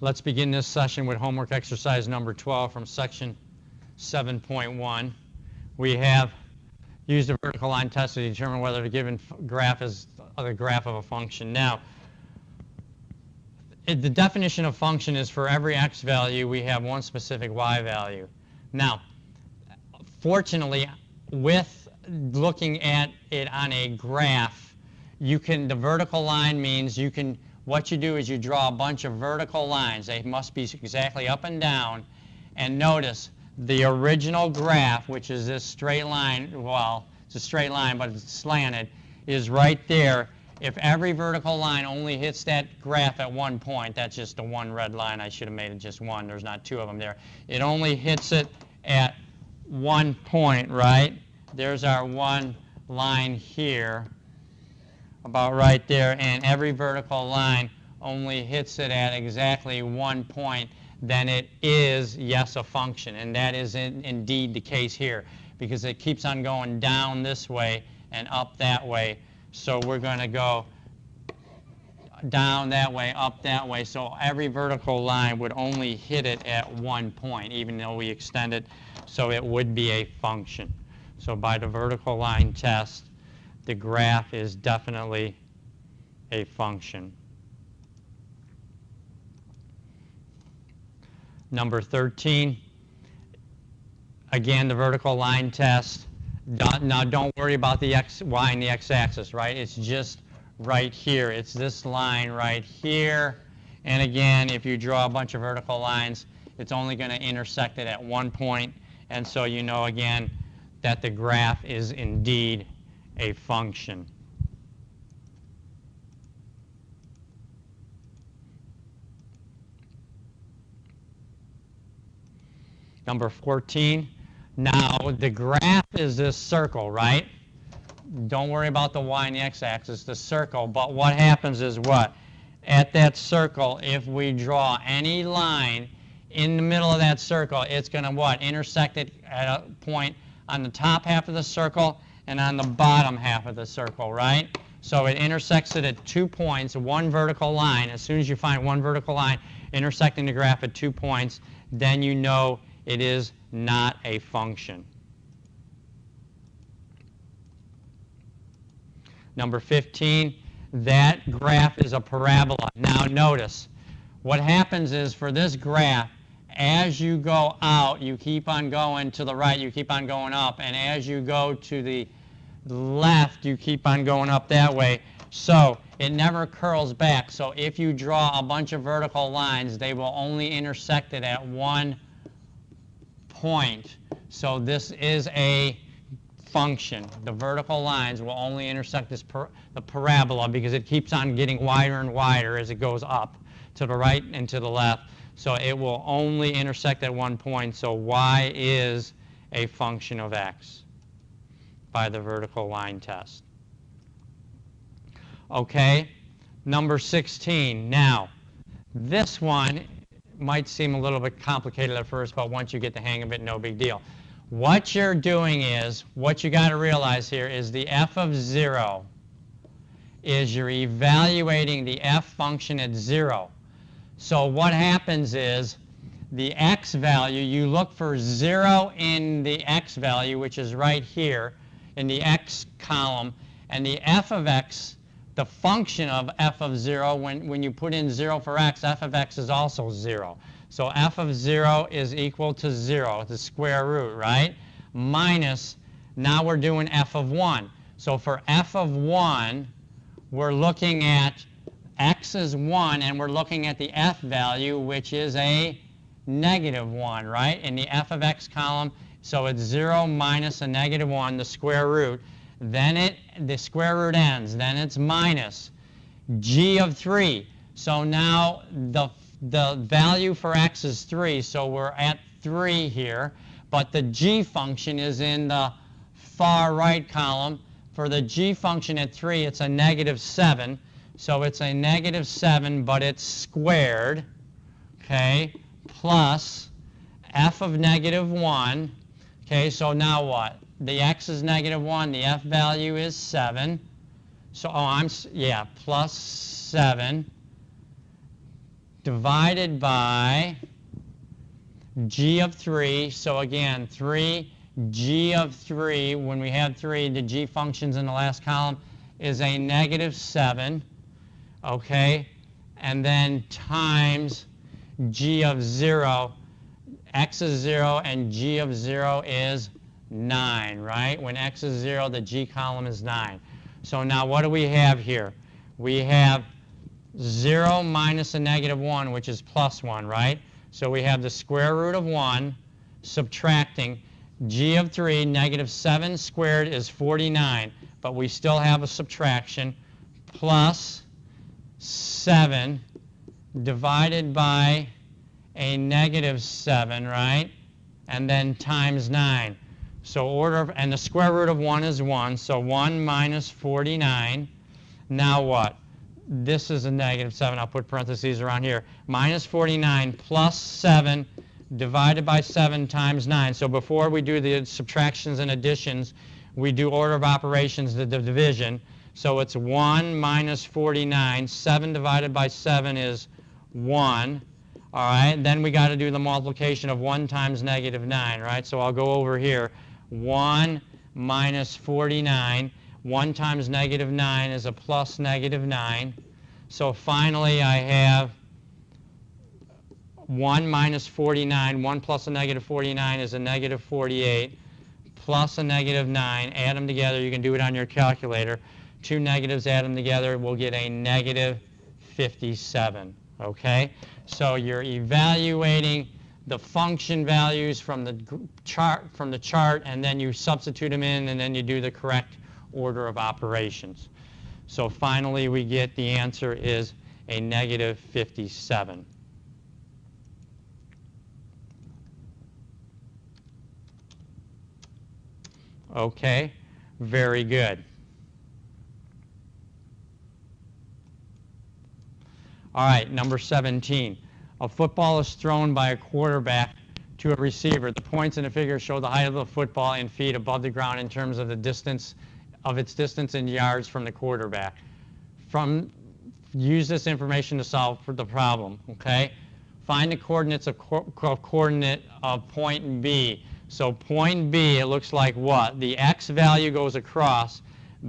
Let's begin this session with homework exercise number 12 from section 7.1. We have used a vertical line test to determine whether a given graph is the graph of a function. Now, the definition of function is for every x value, we have one specific y value. Now, fortunately, with looking at it on a graph, the vertical line means what you do is you draw a bunch of vertical lines. They must be exactly up and down. And notice the original graph, which is this straight line, well, it's a straight line, but it's slanted, is right there. If every vertical line only hits that graph at one point, that's just the one red line. I should have made it just one. There's not two of them there. It only hits it at one point, right? There's our one line here, about right there, and every vertical line only hits it at exactly one point, then it is, yes, a function. And that is indeed the case here, because it keeps on going down this way and up that way. So we're going to go down that way, up that way. So every vertical line would only hit it at one point, even though we extend it. So it would be a function. So by the vertical line test, the graph is definitely a function. Number 13, again, the vertical line test. Now, don't worry about the x, y, and the x-axis, right? It's just right here. It's this line right here. And again, if you draw a bunch of vertical lines, it's only going to intersect it at one point. And so you know, again, that the graph is indeed a function. Number 14. Now, the graph is this circle, right? Don't worry about the y and the x-axis, the circle. But what happens is what? At that circle, if we draw any line in the middle of that circle, it's going to what? Intersect it at a point on the top half of the circle and on the bottom half of the circle, right? So it intersects it at 2 points, one vertical line. As soon as you find one vertical line intersecting the graph at 2 points, then you know it is not a function. Number 15, that graph is a parabola. Now notice, what happens is for this graph, as you go out, you keep on going to the right, you keep on going up, and as you go to the left, you keep on going up that way. So it never curls back. So if you draw a bunch of vertical lines, they will only intersect it at one point. So this is a function. The vertical lines will only intersect the parabola because it keeps on getting wider and wider as it goes up to the right and to the left. So it will only intersect at one point. So y is a function of x by the vertical line test. Okay, number 16. Now, this one might seem a little bit complicated at first, but once you get the hang of it, no big deal. What you're doing is, what you got to realize here is the f of 0 is you're evaluating the f function at 0. So what happens is the x value, you look for 0 in the x value, which is right here in the x column, and the f of x, the function of f of 0, when you put in 0 for x, f of x is also 0. So f of 0 is equal to 0, the square root, right? Minus, now we're doing f of 1. So for f of 1, we're looking at x is 1, and we're looking at the f value, which is a negative 1, right? In the f of x column, so it's 0 minus a negative 1, the square root. Then the square root ends. Then it's minus g of 3. So now the value for x is 3, so we're at 3 here. But the g function is in the far right column. For the g function at 3, it's a negative 7. So it's a negative 7, but it's squared, okay, plus f of negative 1. Okay, so now what? The x is negative 1. The f value is 7. So, plus 7 divided by g of 3. So again, 3g of 3, when we have 3, the g functions in the last column is a -7, okay? And then times g of 0, x is 0 and g of 0 is 9, right? When x is 0, the g column is 9. So now what do we have here? We have 0 minus a -1, which is +1, right? So we have the square root of 1 subtracting g of 3, -7 squared is 49, but we still have a subtraction, plus 7 divided by a -7, right? And then times 9. So and the square root of 1 is 1, so 1 minus 49. Now what? This is a -7. I'll put parentheses around here. Minus 49 plus 7 divided by 7 times 9. So before we do the subtractions and additions, we do order of operations, the division. So it's 1 minus 49. 7 divided by 7 is 1. All right, then we got to do the multiplication of 1 times -9, right? So I'll go over here. 1 minus 49. 1 times -9 is a plus -9. So finally I have 1 minus 49. 1 plus a -49 is a -48 plus a -9. Add them together. You can do it on your calculator. Two negatives, add them together, we'll get a -57. Okay? So you're evaluating the function values from the chart, and then you substitute them in, and then you do the correct order of operations. So finally we get the answer is a -57. Okay, very good. All right, number 17. A football is thrown by a quarterback to a receiver. The points in the figure show the height of the football in feet above the ground in terms of the distance of its distance in yards from the quarterback. Use this information to solve for the problem, okay? Find the coordinates of coordinate of point B. So point B, it looks like what? The x value goes across.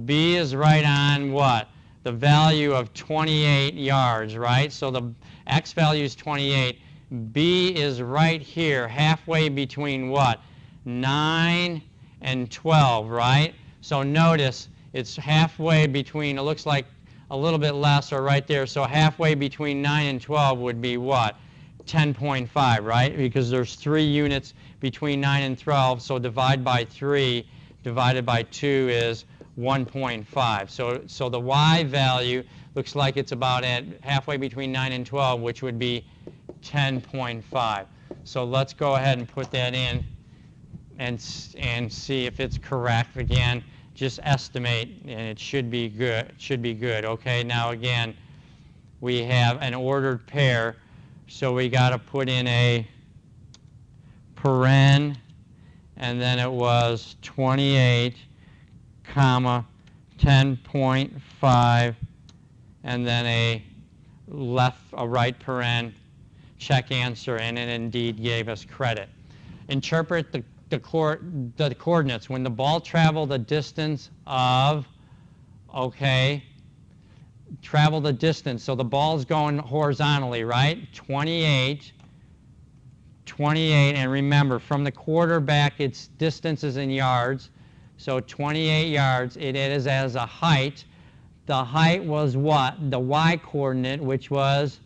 B is right on what? The value of 28 yards, right? So the x value is 28. B is right here, halfway between what? 9 and 12, right? So notice it's halfway between, it looks like a little bit less or right there. So halfway between 9 and 12 would be what? 10.5, right? Because there's 3 units between 9 and 12. So divide by 3 divided by 2 is 1.5. So the y value looks like it's about at halfway between 9 and 12, which would be 10.5. So let's go ahead and put that in and see if it's correct. Again, just estimate, and it should be good. Okay, now again, we have an ordered pair, so we got to put in a paren, and then it was 28, comma, 10.5, and then a right paren, check answer, and it indeed gave us credit. Interpret the coordinates. When the ball traveled a distance of, okay, travel the distance. So the ball's going horizontally, right? 28, and remember, from the quarterback, its distance is in yards. So 28 yards, it is as a height. The height was what? The y coordinate, which was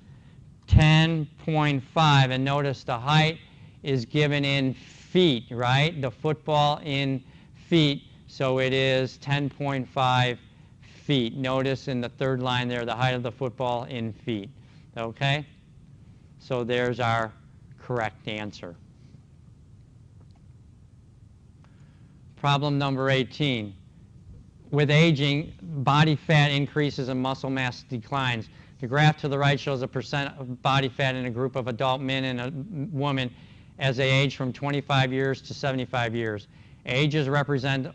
10.5. And notice the height is given in feet, right? The football in feet, so it is 10.5 feet. Notice in the third line there, the height of the football in feet. Okay? So there's our correct answer. Problem number 18. With aging, body fat increases and muscle mass declines. The graph to the right shows the percent of body fat in a group of adult men and a woman as they age from 25 years to 75 years. Age is represented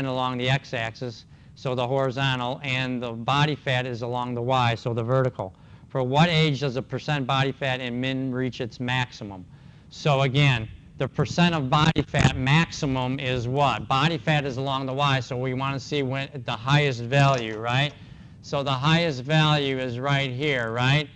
along the x-axis, so the horizontal, and the body fat is along the y, so the vertical. For what age does the percent body fat in men reach its maximum? So again, the percent of body fat maximum is what? Body fat is along the Y, so we want to see when the highest value, right? So the highest value is right here, right?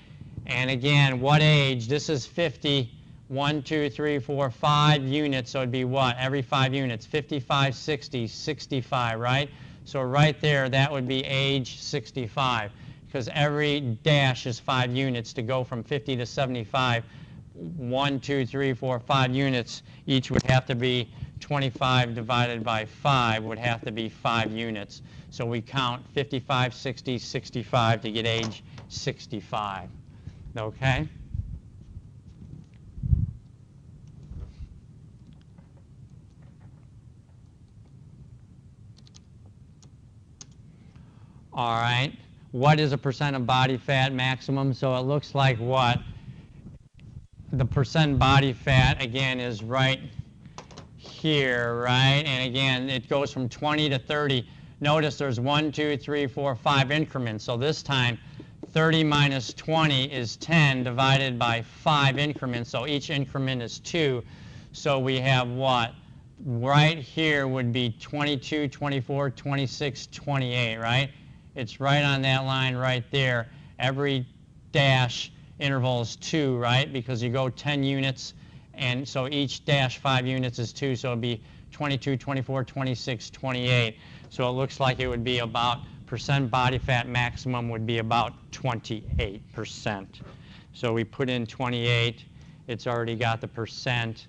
And again, what age? This is 50. 1, 2, 3, 4, 5 units, so it'd be what? Every 5 units, 55, 60, 65, right? So right there, that would be age 65, because every dash is 5 units. To go from 50 to 75, 1, 2, 3, 4, 5 units, each would have to be 25 divided by 5 would have to be 5 units. So we count 55, 60, 65 to get age 65, okay? All right, what is a percent of body fat maximum? So it looks like what? The percent body fat, again, is right here, right? And again, it goes from 20 to 30. Notice there's 1, 2, 3, 4, 5 increments. So this time, 30 minus 20 is 10 divided by 5 increments. So each increment is 2. So we have what? Right here would be 22, 24, 26, 28, right? It's right on that line right there. Every dash interval is 2, right? Because you go 10 units, and so each dash 5 units is 2, so it would be 22, 24, 26, 28. So it looks like it would be about percent body fat maximum would be about 28%. So we put in 28. It's already got the percent.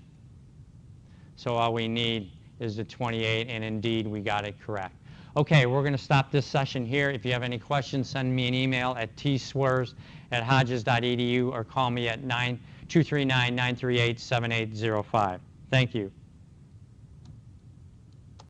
So all we need is the 28, and indeed we got it correct. Okay, we're going to stop this session here. If you have any questions, send me an email at tswers@hodges.edu or call me at 239-938-7805. Thank you.